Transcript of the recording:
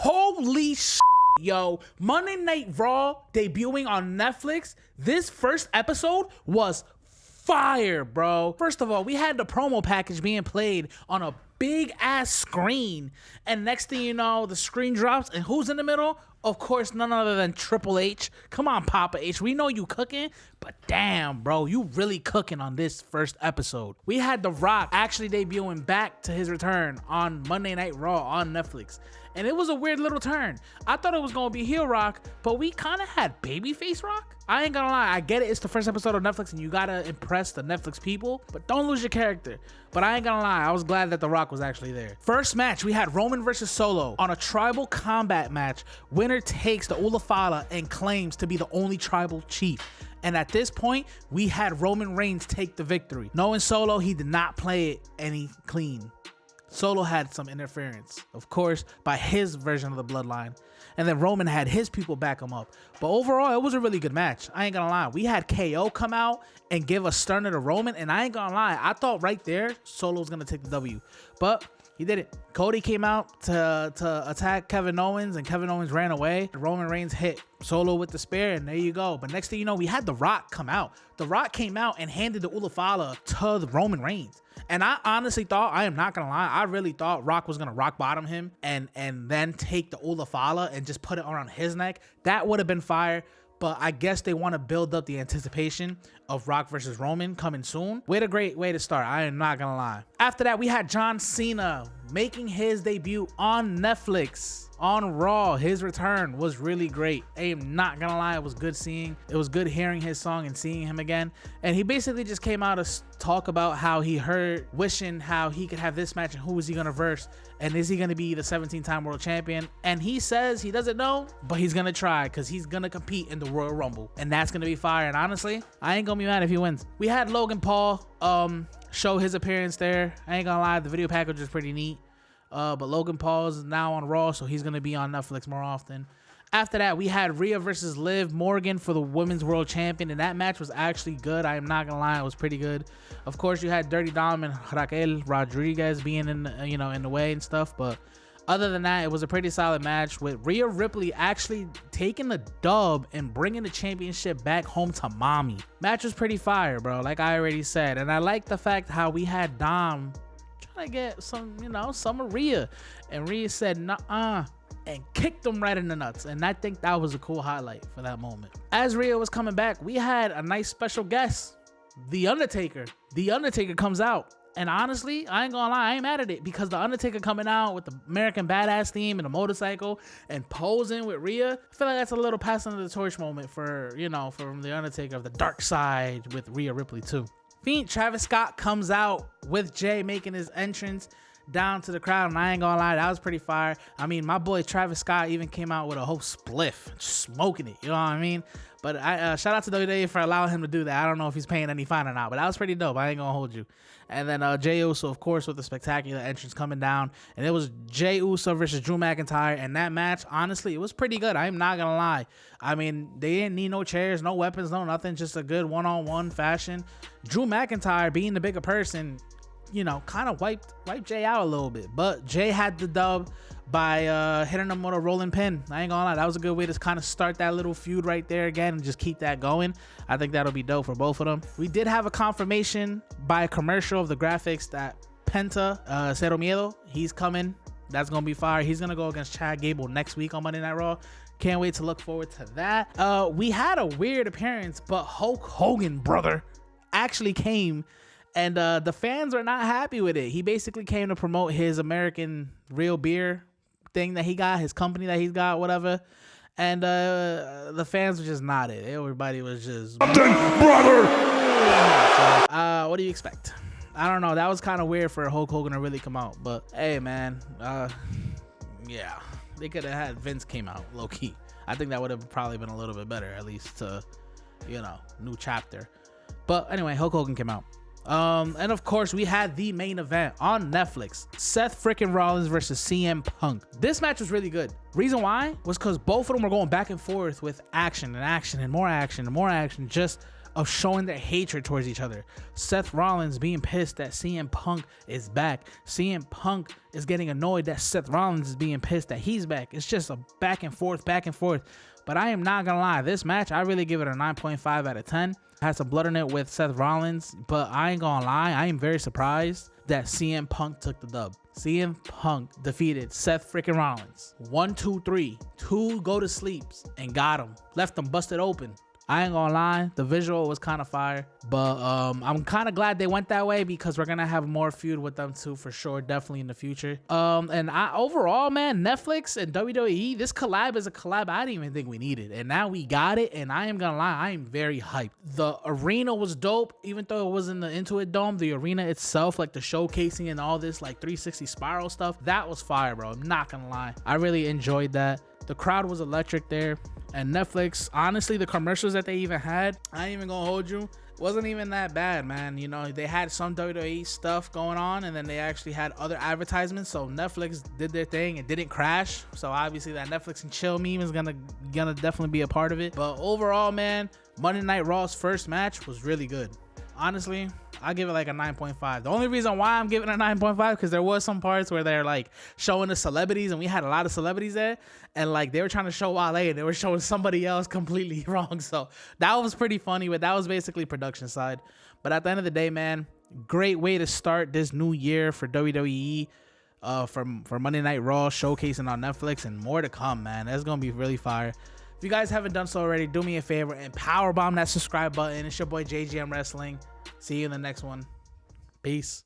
Holy shit, yo. Monday Night Raw debuting on Netflix. This first episode was fire, bro. First of all, we had the promo package being played on a big ass screen, and next thing you know, the screen drops, and who's in the middle? Of course, none other than Triple H. Come on, Papa H. We know you cooking, but damn, bro, you really cooking on this first episode. We had The Rock actually debuting back to his return on Monday Night Raw on Netflix. And it was a weird little turn. I thought it was going to be heel Rock, but we kind of had babyface Rock. I ain't gonna lie, I get it, it's the first episode of Netflix and you gotta impress the Netflix people, but don't lose your character. But I ain't gonna lie, I was glad that The Rock was actually there. First match, we had Roman versus Solo on a tribal combat match. Winner takes the Ulafala and claims to be the only tribal chief. And at this point, we had Roman Reigns take the victory. Knowing Solo, he did not play it any clean. Solo had some interference, of course, by his version of the bloodline. And then Roman had his people back him up. But overall, it was a really good match. I ain't gonna lie. We had KO come out and give a stunner to Roman. And I ain't gonna lie. I thought right there, Solo was gonna take the W. But he did it. Cody came out to attack Kevin Owens, and Kevin Owens ran away. Roman Reigns hit Solo with the spear, and there you go. But next thing you know, we had The Rock come out. The Rock came out and handed the Ulafala to the Roman Reigns. And I honestly thought, I am not gonna lie, I really thought Rock was gonna rock bottom him and then take the Ulafala and just put it around his neck. That would have been fire. But I guess they want to build up the anticipation of Rock versus Roman coming soon. What a great way to start. I am not going to lie. After that, we had John Cena making his debut on Netflix. On Raw, his return was really great. I am not gonna lie, it was good hearing his song and seeing him again. And he basically just came out to talk about how he heard, wishing how he could have this match and who was he gonna verse, and is he gonna be the 17-time world champion. And he says he doesn't know, but he's gonna try because he's gonna compete in the Royal Rumble, and that's gonna be fire. And honestly, I ain't gonna be mad if he wins. We had Logan Paul show his appearance there. I ain't gonna lie, the video package was pretty neat. But Logan Paul is now on Raw, so he's going to be on Netflix more often. After that, we had Rhea versus Liv Morgan for the Women's World Champion, and that match was actually good. I am not going to lie, it was pretty good. Of course, you had Dirty Dom and Raquel Rodriguez being in the way and stuff, but other than that, it was a pretty solid match with Rhea Ripley actually taking the dub and bringing the championship back home to mommy. Match was pretty fire, bro, like I already said, and I like the fact how we had Dom trying to get some of Rhea, and Rhea said nah, and kicked him right in the nuts. And I think that was a cool highlight for that moment. As Rhea was coming back, we had a nice special guest, The Undertaker. The Undertaker comes out, and honestly, I ain't gonna lie, I ain't mad at it, because The Undertaker coming out with the American Badass theme and a motorcycle and posing with Rhea, I feel like that's a little passing of the torch moment for from The Undertaker of the dark side with Rhea Ripley too. Fiend Travis Scott comes out with Jay making his entrance down to the crowd, and I ain't gonna lie, that was pretty fire. I mean, my boy Travis Scott even came out with a whole spliff, smoking it, you know what I mean? But I shout out to WWE for allowing him to do that. I don't know if he's paying any fine or not, but that was pretty dope. I ain't gonna hold you. And then Jey Uso, of course, with the spectacular entrance coming down, and it was Jey Uso versus Drew McIntyre, and that match, honestly, it was pretty good. I'm not gonna lie. I mean, they didn't need no chairs, no weapons, no nothing, just a good one-on-one fashion. Drew McIntyre, being the bigger person, kind of wiped Jay out a little bit, but Jay had the dub by hitting him with a rolling pin. I ain't gonna lie, that was a good way to kind of start that little feud right there again and just keep that going. I think that'll be dope for both of them. We did have a confirmation by a commercial of the graphics that Penta, Cero Miedo, he's coming. That's gonna be fire. He's gonna go against Chad Gable next week on Monday Night Raw. Can't wait to look forward to that. We had a weird appearance, but Hulk Hogan, brother, actually came, and the fans are not happy with it. He basically came to promote his American Real Beer thing that he got, his company that he's got, whatever. And the fans were just not it. Everybody was just, brother. So, what do you expect? I don't know. That was kind of weird for Hulk Hogan to really come out. But hey, man, yeah, they could have had Vince came out low key. I think that would have probably been a little bit better, at least to, new chapter. But anyway, Hulk Hogan came out. And of course, we had the main event on Netflix, Seth freaking Rollins versus CM Punk. This match was really good. Reason why was because both of them were going back and forth with action and action and more action and more action, just of showing their hatred towards each other. Seth Rollins being pissed that CM Punk is back. CM Punk is getting annoyed that Seth Rollins is being pissed that he's back. It's just a back and forth. But I am not gonna lie, this match, I really give it a 9.5 out of 10. I had some blood in it with Seth Rollins, but I ain't gonna lie, I am very surprised that CM Punk took the dub. CM Punk defeated Seth freaking Rollins. 1, 2, 3. 2 go to sleeps and got him. Left him busted open. I ain't gonna lie, the visual was kind of fire, but I'm kind of glad they went that way because we're gonna have more feud with them too for sure, definitely in the future. And overall, man, Netflix and WWE, this collab is a collab I didn't even think we needed, and now we got it. And I am gonna lie, I am very hyped. The arena was dope, even though it was in the Intuit Dome. The arena itself, like the showcasing and all this like 360 spiral stuff, that was fire, bro. I'm not gonna lie, I really enjoyed that. The crowd was electric there. And Netflix, honestly, the commercials that they even had, I ain't even gonna hold you, wasn't even that bad, man. You know, they had some WWE stuff going on, and then they actually had other advertisements. So Netflix did their thing and didn't crash. So obviously that Netflix and chill meme is gonna definitely be a part of it. But overall, man, Monday Night Raw's first match was really good. Honestly, I give it like a 9.5. The only reason why I'm giving it a 9.5 because there was some parts where they're like showing the celebrities, and we had a lot of celebrities there, and like they were trying to show Wale and they were showing somebody else completely wrong. So that was pretty funny, but that was basically production side. But at the end of the day, man, great way to start this new year for WWE. For Monday Night Raw showcasing on Netflix, and more to come, man. That's gonna be really fire. If you guys haven't done so already, do me a favor and powerbomb that subscribe button. It's your boy JGM Wrestling. See you in the next one. Peace.